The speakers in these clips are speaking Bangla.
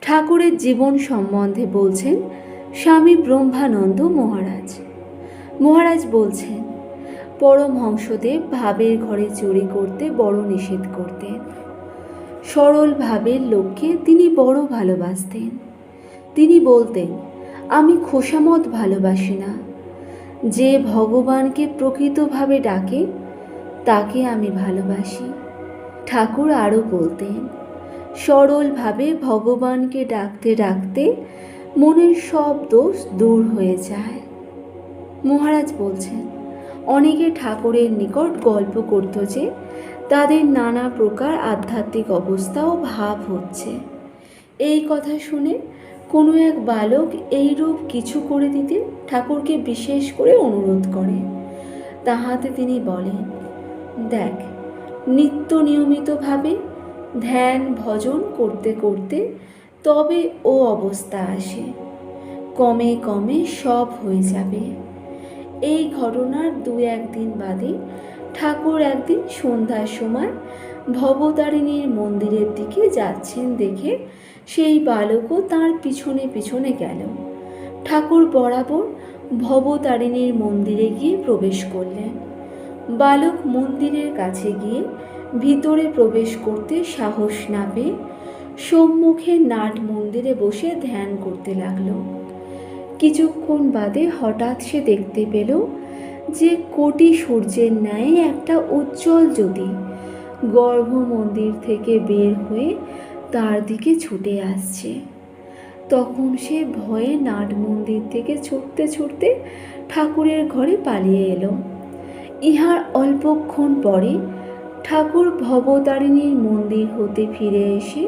ঠাকুরের জীবন সম্বন্ধে বলছেন স্বামী ব্রহ্মানন্দ মহারাজ। মহারাজ বলছেন, পরমহংসদেব ভাবের ঘরে চুরি করতে বড় নিষেধ করতেন। সরল ভাবের লোককে তিনি বড় ভালোবাসতেন। তিনি বলতেন, আমি খোসামত ভালোবাসি না, যে ভগবানকে প্রকৃতভাবে ডাকে তাকে আমি ভালোবাসি। ঠাকুর আরও বলতেন, সরলভাবে ভগবানকে ডাকতে ডাকতে মনের সব দোষ দূর হয়ে যায়। মহারাজ বলছেন, অনেকে ঠাকুরের নিকট গল্প করত যে তাদের নানা প্রকার আধ্যাত্মিক অবস্থা ও ভাব হচ্ছে। এই কথা শুনে কোনো এক বালক এইরূপ কিছু করে দিতে ঠাকুরকে বিশেষ করে অনুরোধ করে। তাহাতে তিনি বলেন, দেখ, নিত্য নিয়মিতভাবে ধ্যান ভজন করতে করতে তবে ও অবস্থা আসে, কমে কমে সব হয়ে যাবে। এই ঘটনার 2-1 দিন বাদে ঠাকুর একদিন সন্ধ্যার সময় ভবতারিণীর মন্দিরের দিকে যাচ্ছেন দেখে সেই বালকও তাঁর পিছনে পিছনে গেল। ঠাকুর বরাবর ভবতারিণীর মন্দিরে গিয়ে প্রবেশ করলেন। বালক মন্দিরের কাছে গিয়ে ভিতরে প্রবেশ করতে সাহস না পেয়ে সম্মুখে নাট মন্দিরে বসে ধ্যান করতে লাগলো। কিছুক্ষণ বাদে হঠাৎ সে দেখতে পেল যে কোটি সূর্যের ন্যায় একটা উজ্জ্বল জ্যোতি গর্ভ মন্দির থেকে বের হয়ে তার দিকে ছুটে আসছে। তখন সে ভয়ে নাট মন্দির থেকে ছুটতে ছুটতে ঠাকুরের ঘরে পালিয়ে এলো। ইহার অল্পক্ষণ পরে ঠাকুর ভবতারিণীর মন্দির হতে ফিরে এসে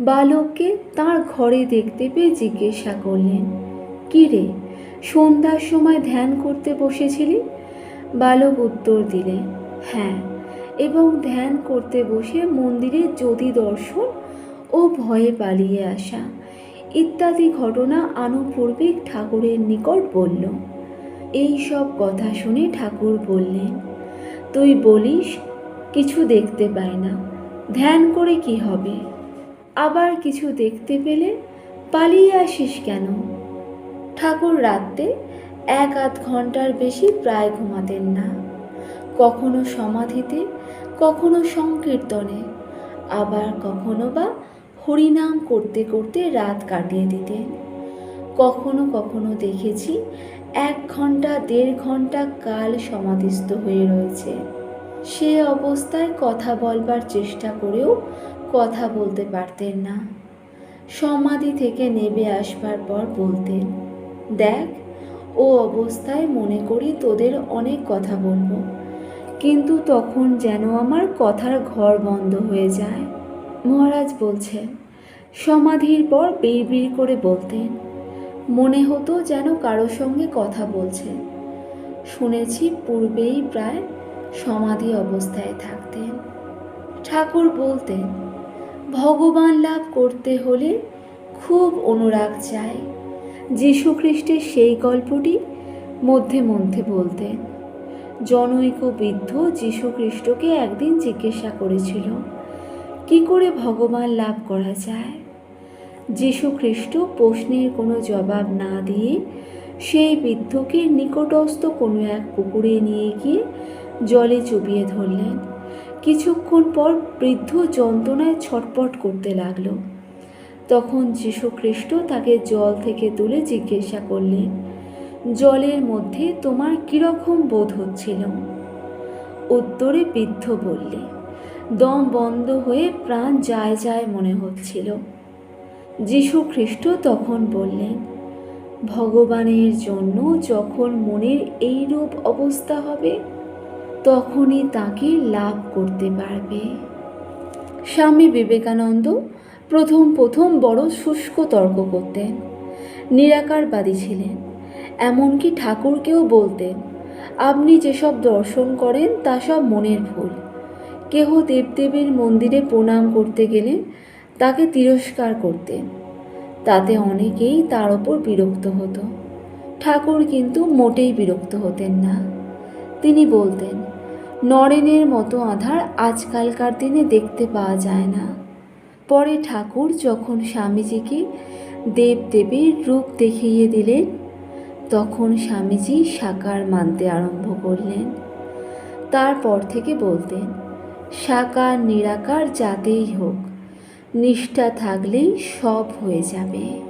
বালককে তার ঘরে দেখতে পেয়ে জিজ্ঞাসা করলেন, কি রে, সন্ধ্যার সময় ধ্যান করতে বসেছিলি? বালক উত্তর দিলে, হ্যাঁ, এবং ধ্যান করতে বসে মন্দিরে জ্যোতি দর্শন ও ভয়ে পালিয়ে আসা ইত্যাদি ঘটনা আনুপূর্বিক ঠাকুরের নিকট বলল। এই সব কথা শুনে ঠাকুর বললেন, তুই বলিস কিছু দেখতে পাই না, ধ্যান করে কি হবে? আবার কিছু দেখতে পেলে পালিয়ে আসিস কেন? ঠাকুর রাত্রে 1-8 ঘন্টার বেশি প্রায় ঘুমাতেন না। কখনো সমাধিতে, কখনো সংকীর্তনে, আবার কখনো বা হরিনাম করতে করতে রাত কাটিয়ে দিতেন। কখনো কখনো দেখেছি 1 ঘন্টা 1.5 ঘন্টা কাল সমাধিস্থ হয়ে রয়েছে। সে অবস্থায় কথা বলবার চেষ্টা করেও কথা বলতে পারতেন না। সমাধি থেকে নেমে আসবার পর বলতেন, দেখ, ও অবস্থায় মনে করি তোদের অনেক কথা বলবো, কিন্তু তখন যেন আমার কথার ঘর বন্ধ হয়ে যায়। মহারাজ বলছেন, সমাধির পর বিড়বিড় করে বলতেন, মনে হতো যেন কারো সঙ্গে কথা বলছেন। শুনেছি পূর্বেই প্রায় সমাধি অবস্থায় থাকতেন। ঠাকুর বলতেন, ভগবান লাভ করতে হলে খুব অনুরাগ চাই। যীশুখ্রিস্টের সেই গল্পটি মধ্যে মধ্যে বলতেন। জনৈক বৃদ্ধ যীশুখ্রিস্টকে একদিন জিজ্ঞাসা করেছিল, কি করে ভগবান লাভ করা যায়? যীশুখ্রিস্ট প্রশ্নের কোনো জবাব না দিয়ে সেই বৃদ্ধকে নিকটস্থ কোনো এক পুকুরে নিয়ে গিয়ে জলে চুবিয়ে ধরলেন। কিছুক্ষণ পর বৃদ্ধ যন্ত্রণায় ছটপট করতে লাগলো। তখন যীশুখ্রিস্ট তাকে জল থেকে তুলে জিজ্ঞাসা করলেন, জলের মধ্যে তোমার কীরকম বোধ হচ্ছিল? উত্তরে বৃদ্ধ বললে, দম বন্ধ হয়ে প্রাণ যায় যায় মনে হচ্ছিল। যীশুখ্রিস্ট তখন বললেন, ভগবানের জন্য যখন মনের এইরূপ অবস্থা হবে তখনই তাকে লাভ করতে পারবে। স্বামী বিবেকানন্দ প্রথম প্রথম বড় শুষ্ক তর্ক করতেন, নিরাকারবাদী ছিলেন। এমনকি ঠাকুরকেও বলতেন, আপনি যেসব দর্শন করেন তা সব মনের ভুল। কেহ দেবদেবীর মন্দিরে প্রণাম করতে গেলে তাকে তিরস্কার করতেন। তাতে অনেকেই তার ওপর বিরক্ত হতো। ঠাকুর কিন্তু মোটেই বিরক্ত হতেন না। তিনি বলতেন, নরেনের মতো আধার আজকালকার দিনে দেখতে পাওয়া যায় না। পরে ঠাকুর যখন স্বামীজিকে দেবদেবীর রূপ দেখিয়ে দিলেন, তখন স্বামীজি সাকার মানতে আরম্ভ করলেন। তারপর থেকে বলতেন, সাকার নিরাকার যাতেই হোক, নিষ্ঠা থাকলেই সব হয়ে যাবে।